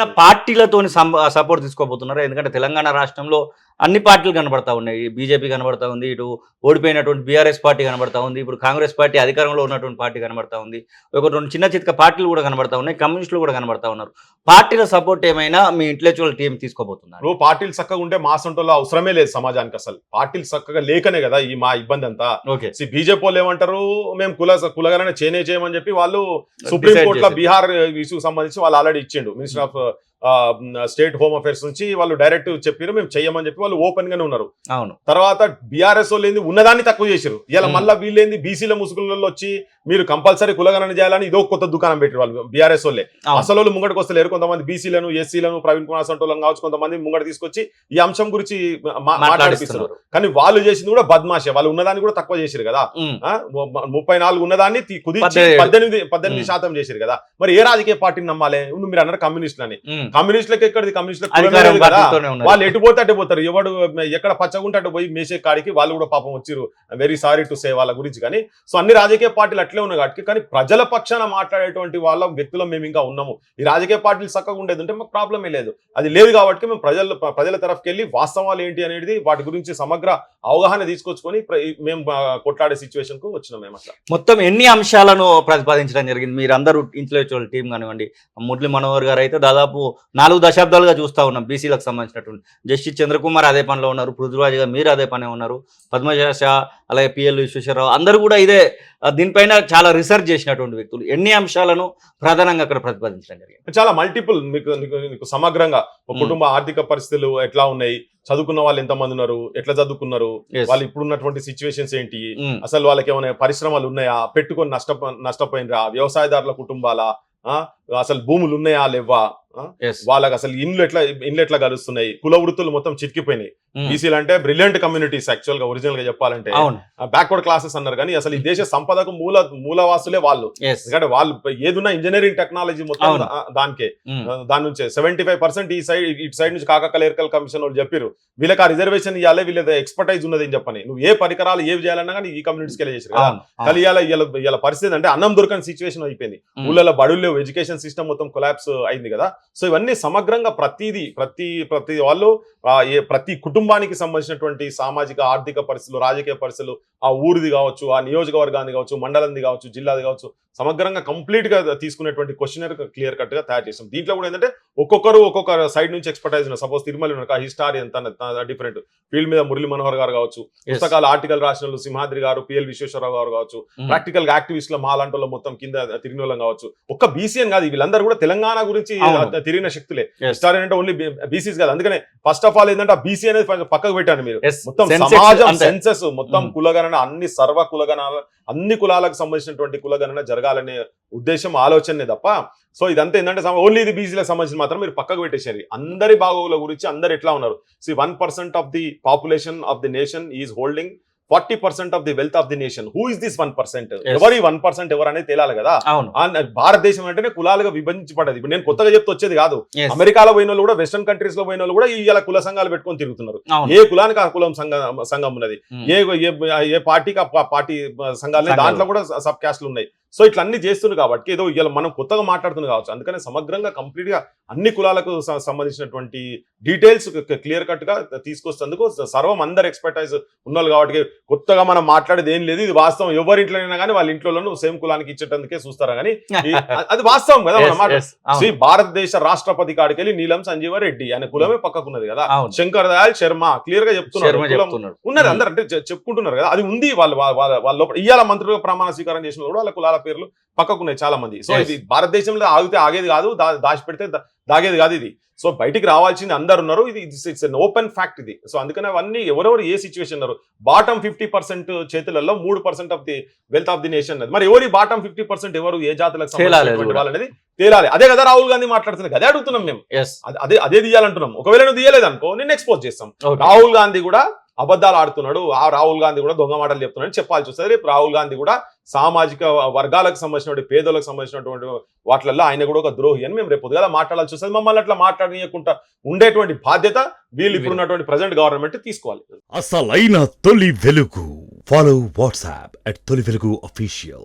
ఏదైనా పార్టీలతోని సపోర్ట్ తీసుకోబోతున్నారా? ఎందుకంటే తెలంగాణ రాష్ట్రంలో అన్ని పార్టీలు కనబడతా ఉన్నాయి. బీజేపీ కనబడతా ఉంది, ఇటు ఓడిపోయినటువంటి బీఆర్ఎస్ పార్టీ కనబడతా ఉంది, ఇప్పుడు కాంగ్రెస్ పార్టీ అధికారంలో ఉన్నటువంటి పార్టీ కనబడతా ఉంది, ఒక 2 చిన్న చితక పార్టీలు కూడా కనబడతా ఉన్నాయి, కమ్యూనిస్టులు కూడా కనబడతా ఉన్నారు. పార్టీల సపోర్ట్ ఏమైనా మీ ఇంటలెక్చువల్ టీం తీసుకోబోతున్నారు? నువ్వు పార్టీలు చక్కగా ఉంటే మా సొంటలో అవసరమే లేదు సమాజానికి. అసలు పార్టీలు చక్కగా లేకనే కదా ఈ మా ఇబ్బంది అంతా. బీజేపీ వాళ్ళు ఏమంటారు, మేము కులగానే చేయమని చెప్పి వాళ్ళు సుప్రీం కోర్టులో బీహార్ ఇష్యూకి సంబంధించి వాళ్ళు ఆల్రెడీ ఇచ్చిండు. Minister of state home affairs నుంచి వాళ్ళు డైరెక్ట్ చెప్పారు మేము చెయ్యమని చెప్పి వాళ్ళు ఓపెన్ గానే ఉన్నారు. అవును. తర్వాత బీఆర్ఎస్ వాళ్ళు ఏంది ఉన్నదాన్ని తక్కువ చేశారు. ఇలా మళ్ళీ వీళ్ళేంది బీసీల ముసుగులలో వచ్చి మీరు కంపల్సరీ కులగణన చేయాలని ఇదో కొత్త దుకాణం పెట్టారు వాళ్ళు బీఆర్ఎస్ వాళ్ళే. అసలు వాళ్ళు ముంగడికి వస్తలేరు. కొంతమంది బీసీలను, ఎస్సీలను, ప్రవీణ్ కుమార్ సంటోలను కావచ్చు, కొంతమంది ముంగడ తీసుకొచ్చి ఈ అంశం గురించి మాట్లాడిస్తున్నారు. కానీ వాళ్ళు చేసింది కూడా బద్మాషే. వాళ్ళు ఉన్నదాన్ని కూడా తక్కువ చేశారు కదా. 34 ఉన్నదాన్ని కుదించి 18% చేశారు కదా. మరి ఏ రాజకీయ పార్టీని నమ్మాలి? మీరు అన్నారు కమ్యూనిస్టులని. కమ్యూనిస్టులకు ఎక్కడిది? కమ్యూనిస్టులకు వాళ్ళు ఎటు పోతే అటు పోతారు. ఎవడు ఎక్కడ పచ్చగుంటే అటు పోయి మేసే కాడికి వాళ్ళు కూడా పాపం వచ్చిరు. వెరీ సారీ టు సే వాళ్ళ గురించి. కానీ సో అన్ని రాజకీయ పార్టీలు అట్లే ఉన్నాయి కాబట్టి, కానీ ప్రజల పక్షాన మాట్లాడేటువంటి వాళ్ళ వ్యక్తులు మేము ఇంకా ఉన్నాము. ఈ రాజకీయ పార్టీలు చక్కగా ఉండేది ఉంటే మాకు ప్రాబ్లమే లేదు. అది లేదు కాబట్టి మేము ప్రజల తరఫుకి వెళ్ళి వాస్తవాలు ఏంటి అనేది వాటి గురించి సమగ్ర అవగాహన తీసుకొచ్చుకొని మేము కొట్లాడే సిచ్యువేషన్ కు వచ్చినాం. మేము అట్లా మొత్తం ఎన్ని అంశాలను ప్రతిపాదించడం జరిగింది? మీరు అందరూ ఇంటలెక్చువల్ టీం కానివ్వండి, మురళీ మనోహర్ గారు అయితే దాదాపు 4 దశాబ్దాలుగా చూస్తా ఉన్నాం బీసీలకు సంబంధించినటువంటి. జస్టిస్ చంద్రకుమార్ అదే పనిలో ఉన్నారు, పృథ్వీరాజ్ గారు మీరు అదే పని ఉన్నారు, పద్మజ, అలాగే పిఎల్ విశ్వేశ్వరరావు అందరూ కూడా ఇదే దీనిపైన చాలా రీసెర్చ్ చేసినటువంటి వ్యక్తులు. ఎన్ని అంశాలను ప్రధానంగా అక్కడ ప్రతిపాదించడం జరిగింది? చాలా మల్టిపుల్. మీకు సమగ్రంగా కుటుంబ ఆర్థిక పరిస్థితులు ఎట్లా ఉన్నాయి, చదువుకున్న వాళ్ళు ఎంతమంది ఉన్నారు, ఎట్లా చదువుకున్నారు, వాళ్ళు ఇప్పుడున్నటువంటి సిచ్యువేషన్స్ ఏంటి, అసలు వాళ్ళకి ఏమైనా పరిశ్రమలు ఉన్నాయా, పెట్టుకొని నష్టపోయినరా, వ్యవసాయదారుల కుటుంబాల, అసలు భూములు ఉన్నాయా లేవా, వాళ్ళకి అసలు ఇండ్లు ఎట్లా కలుస్తున్నాయి, కుల వృత్తులు మొత్తం చిక్కిపోయినాయి. బీసీలు అంటే బ్రిలియంట్ కమ్యూనిటీస్ యాక్చువల్ గా, ఒరిజినల్ గా చెప్పాలంటే బ్యాక్వర్డ్ క్లాసెస్ అన్నారు. కానీ అసలు ఈ దేశ సంపదకు మూలవాసులే వాళ్ళు. ఎందుకంటే వాళ్ళు ఏదున్నా ఇంజనీరింగ్ టెక్నాలజీ మొత్తం దానికే. దాని నుంచి 75% ఇటు సైడ్ నుంచి కాకకల ఎలక్ట్రల్ కమిషన్ వాళ్ళు చెప్పారు వీళ్ళకి ఆ రిజర్వేషన్ ఇవ్వాలి, వీళ్ళ ఎక్స్పర్టైజ్ ఉన్నది అని చెప్పని. నువ్వు ఏ పరికరాలు ఏవి చేయాలన్నా కానీ ఈ కమ్యూనిటీస్కి వెళ్ళి చేశారు కదా. కానీ ఇలా పరిస్థితి అంటే అన్నం దొరకని సిచ్యువేషన్ అయిపోయింది. ఊళ్ళలో బడులు లేవు, ఎడ్యుకేషన్ సిస్టమ్ మొత్తం కొలాప్స్ అయింది కదా. సో ఇవన్నీ సమగ్రంగా ప్రతి వాళ్ళు ప్రతి కుటుంబానికి సంబంధించినటువంటి సామాజిక ఆర్థిక పరిస్థితులు, రాజకీయ పరిస్థితులు, ఆ ఊరిది కావచ్చు, ఆ నియోజకవర్గాన్ని కావచ్చు, మండలంది కావచ్చు, జిల్లాది కావచ్చు, సమగ్రంగా కంప్లీట్ గా తీసుకునేటువంటి క్వశ్చనర్ క్లియర్ కట్ గా తయారు చేస్తాం. దీంట్లో కూడా ఏంటంటే ఒక్కొక్క సైడ్ నుంచి ఎక్స్పర్టైజ్ ఉన్నారు. సపోజ్ తిరుమల హిస్టారియన్ తన డిఫరెంట్ ఫీల్డ్ మీద మురళీ మనోహర్ గారు కావచ్చు, పుస్తకాలు ఆర్టికల్ రాసిన సింహాద్రి గారు, పిఎల్ విశ్వేశ్వరరావు గారు కావచ్చు, ప్రాక్టికల్ యాక్టివిస్ట్ లో మాలాంటి మొత్తం కింద తిరిగిన వాళ్ళం కావచ్చు. ఒక్క బీసీఎన్ కాదు, వీళ్ళందరూ కూడా తెలంగాణ గురించి తిరిగిన శక్తులే. హిస్టారియన్ అంటే ఓన్లీ బీసీస్ కాదు. అందుకనే ఫస్ట్ ఆఫ్ ఆల్ ఏంటంటే ఆ బీసీ అనేది పక్కకు పెట్టాను. మీరు మొత్తం సమాజం సెన్సెస్ మొత్తం కులగణన, అన్ని సర్వ కులగణాల, అన్ని కులాలకు సంబంధించినటువంటి కులగణన జరగాలనే ఉద్దేశం, ఆలోచనే తప్ప సో ఇదంతా ఏంటంటే ఓన్లీ ఇది బీసీలకు సంబంధించి మాత్రం మీరు పక్కకు పెట్టేశారు. అందరి బాగోగుల గురించి అందరు ఎట్లా ఉన్నారు. 1% of the population of the nation is holding 40% of the wealth of the nation. Who is this 1%? ఎవరు ఈ 1% ఎవరు అనేది తేలాలి కదా. భారతదేశం అంటేనే కులాలుగా విభజించబడ్డది. ఇప్పుడు నేను కొత్తగా చెప్తే వచ్చేది కాదు. అమెరికాలో పోయిన వాళ్ళు కూడా, వెస్టర్న్ కంట్రీస్ లో పోయిన వాళ్ళు కూడా ఇలా కుల సంఘాలు పెట్టుకొని తిరుగుతున్నారు. ఏ కులానికి ఆ కులం సంఘం ఉన్నది, ఏ పార్టీకి ఆ పార్టీ సంఘాలు, దాంట్లో కూడా సబ్ క్యాస్ట్లు ఉన్నాయి. సో ఇట్లా అన్ని చేస్తున్నారు కాబట్టి ఏదో ఇలా మనం కొత్తగా మాట్లాడుతున్నాం కావచ్చు. అందుకని సమగ్రంగా కంప్లీట్ గా అన్ని కులాలకు సంబంధించినటువంటి డీటెయిల్స్ క్లియర్ కట్ గా తీసుకొస్తేందుకు సర్వం అందరు ఎక్స్పర్టైజ్ ఉన్నారు కాబట్టి కొత్తగా మనం మాట్లాడేది ఏం లేదు. ఇది వాస్తవం. ఎవరి ఇంట్లోనైనా కానీ వాళ్ళ ఇంట్లో సేమ్ కులానికి ఇచ్చేటందుకే చూస్తారా కానీ అది వాస్తవం కదా. మనం భారతదేశ రాష్ట్రపతి కాడికి వెళ్ళి నీలం సంజీవ రెడ్డి ఆయన కులమే పక్కకున్నది కదా. శంకర్ దయాళ్ శర్మ క్లియర్ గా చెప్తున్నారు ఉన్నారు. అందరు అంటే చెప్పుకుంటున్నారు కదా. అది ఉంది వాళ్ళ లోపల. ఇవాళ మంత్రులుగా ప్రమాణ స్వీకారం చేసిన కూడా వాళ్ళ కులాల పేర్లు పక్కకున్నాయి చాలా మంది. సో ఇది భారతదేశంలో ఆగితే ఆగేది కాదు, దాచిపెడితే దాగేది కాదు ఇది. సో బయటికి రావాల్సింది అందరు ఉన్నారు. ఇది ఇట్స్ ఎన్ ఓపెన్ ఫ్యాక్ట్ ఇది. సో అందుకని అవన్నీ ఎవరెవరు ఏ సిచ్యువేషన్ ఉన్నారు. బాటం 50% చేతులలో 3% of the wealth of the nation. మరి ఎవరి బాటం 50% ఎవరు, ఏ జాతులకు సంబంధించినటువంటి వాళ్ళనేది తేలాలి. అదే కదా రాహుల్ గాంధీ మాట్లాడుతున్నారు. అదే అడుగుతున్నాం మేము. అదే తీయాలంటున్నాం. ఒకవేళ నువ్వు తీయలేదు అనుకో నిన్ను ఎక్స్పోజ్ చేస్తాం. రాహుల్ గాంధీ కూడా అబద్ధాలు ఆడుతున్నాడు, ఆ రాహుల్ గాంధీ కూడా దొంగ మాటలు చెప్తున్నాడు చెప్పాల్సి వస్తుంది. రేపు రాహుల్ గాంధీ కూడా సామాజిక వర్గాలకు సంబంధించినటువంటి, పేదలకు సంబంధించినటువంటి వాటిల్లో ఆయన కూడా ఒక ద్రోహి అని మేము రేపు పొద్దుగా మాట్లాడాల్సి వస్తుంది. మమ్మల్ని అట్లా మాట్లాడనీయకుండా ఉండేటువంటి బాధ్యత వీళ్ళు ఇప్పుడున్నటువంటి ప్రజెంట్ గవర్నమెంట్ తీసుకోవాలి. అసలైన తొలి వెలుగు. ఫాలో వాట్సాప్ @తొలి వెలుగు official.